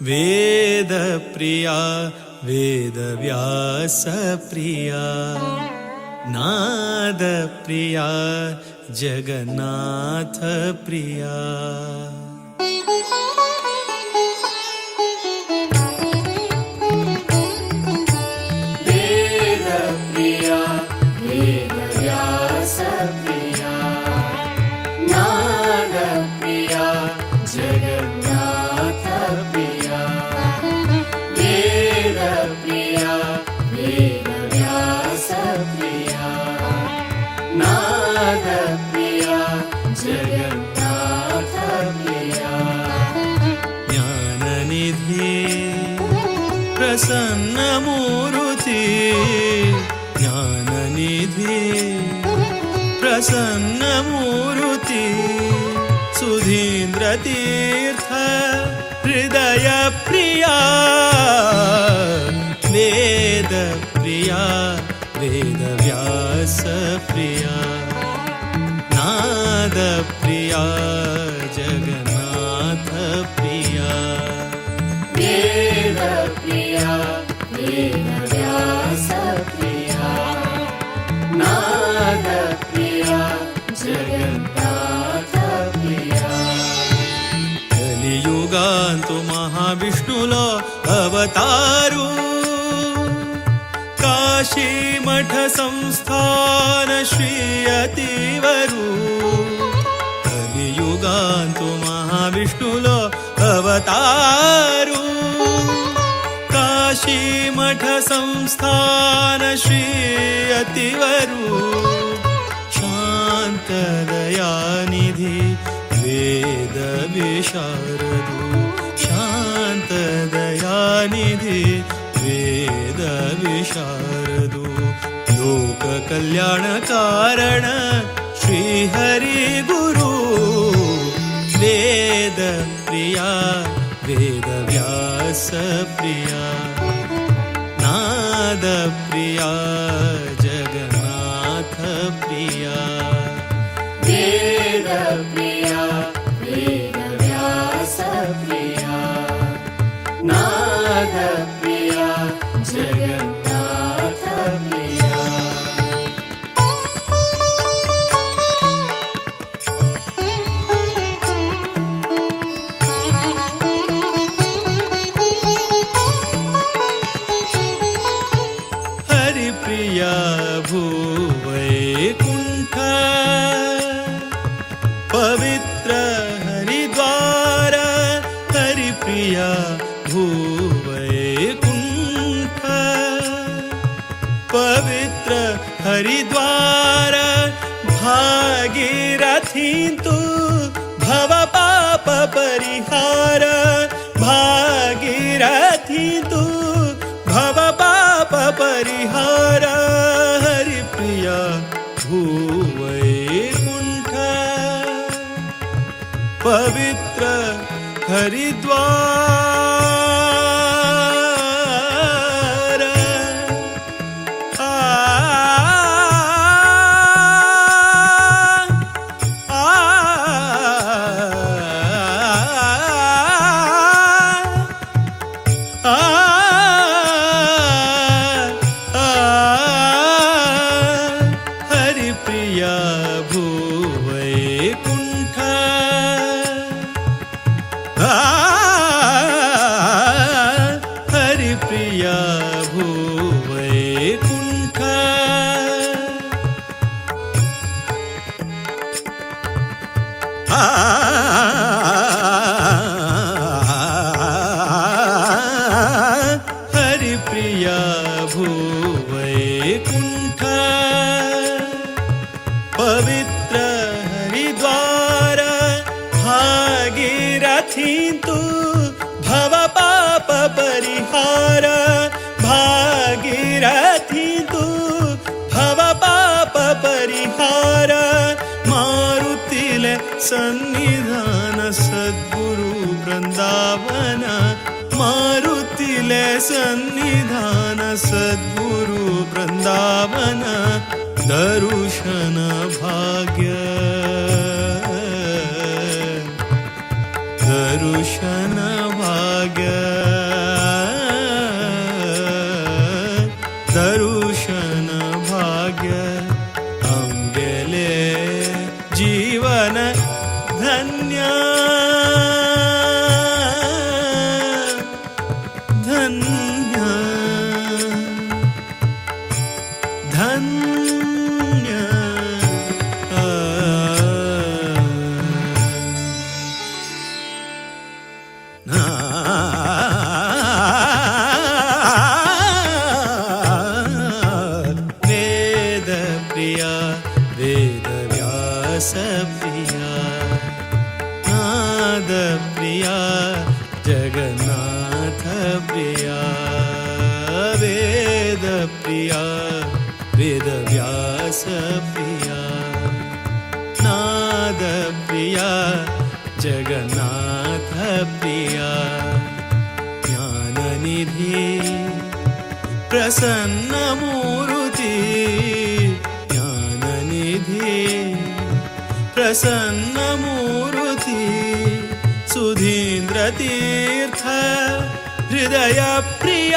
वेदप्रिया वेदव्यासप्रिया नादप्रिया जगन्नाथप्रिया वेदप्रिया वेदव्यासप्रिया नादप्रिया जगन्नाथप्रिया वेदप्रिया वेदव्यासप्रिया नादप्रिया जगन्नाथप्रिया ज्ञाननिधि प्रसन्नमूर्ति ज्ञाननिधि प्रसन्नमूर्ति सुधीन्द्रतीर्थ हृदय प्रिया वेदप्रिया वेदव्यासप्रिया नादप्रिया जगन्नाथप्रिया वेदप्रिया वेदव्यासप्रिया नादप्रिया जगन्नाथप्रिया కలియుగాంతు మహావిష్ణులో అవతారు కాశీమఠ సంస్థాన శ్రీ అతివరు కలియుగాంతు మహావిష్ణులో అవతారు కాశీమఠ సంస్థాన శ్రీ అతివరు శాంతదయానిధి वेद विशारदु शांतदयानिधि वेद विशारदु लोक कल्याण कारण श्री हरि गुरु वेद प्रिया वेद व्यास प्रिया नाद प्रिया जगन्नाथ प्रिया वेदप्रिया वेदव्यासप्रिया नादप्रिया जगन्नाथप्रिया हरिप्रिया भूवैकुण्ठ पवित्र हरिद्वार हरिप्रिया भूवैकुण्ठ पवित्र हरिद्वार भागीरथी तु भव पाप परिहार भागीरथी तु भव पाप परिहार हरिप्रिया भूवैकुण्ठ पवित्र हरिद्वार हरिप्रिया भूवैकुण्ठ हरिप्रिया भूवैकुण्ठ हरिप्रिया भूवैकुण्ठ पवित्र हरिद्वार भागीरथी तु भव पाप परिहार भागीरथी तु भव पाप परिहार मारुतिले सन्निधान सद्गुरु वृंदावन मारुतिले सन्निधान सद्गुरु वृंदावन दर्शन भाग्य दर्शन भाग्य ಧನ್ಯ ಧನ್ಯ ಧನ್ಯ ವೇದ ಪ್ರಿಯ ವೇದವ್ಯಾಸ ಪ್ರಿಯ ನಾದ ಪ್ರಿಯ ಜಗನ್ನಾಥ ಪ್ರಿಯ ವೇದ ಪ್ರಿಯ ವೇದವ್ಯಾಸ ಪ್ರಿಯ ನಾದ ಪ್ರಿಯ ಜಗನ್ನಾಥ ಪ್ರಿಯ ಜ್ಞಾನನಿಧಿ ಪ್ರಸನ್ನ ಮೂರುತಿ ಜ್ಞಾನನಿಧಿ ಪ್ರಸನ್ನ ಮೂರುತಿ ಸುಧೀಂದ್ರ ತೀರ್ಥ ಹೃದಯ ಪ್ರಿಯ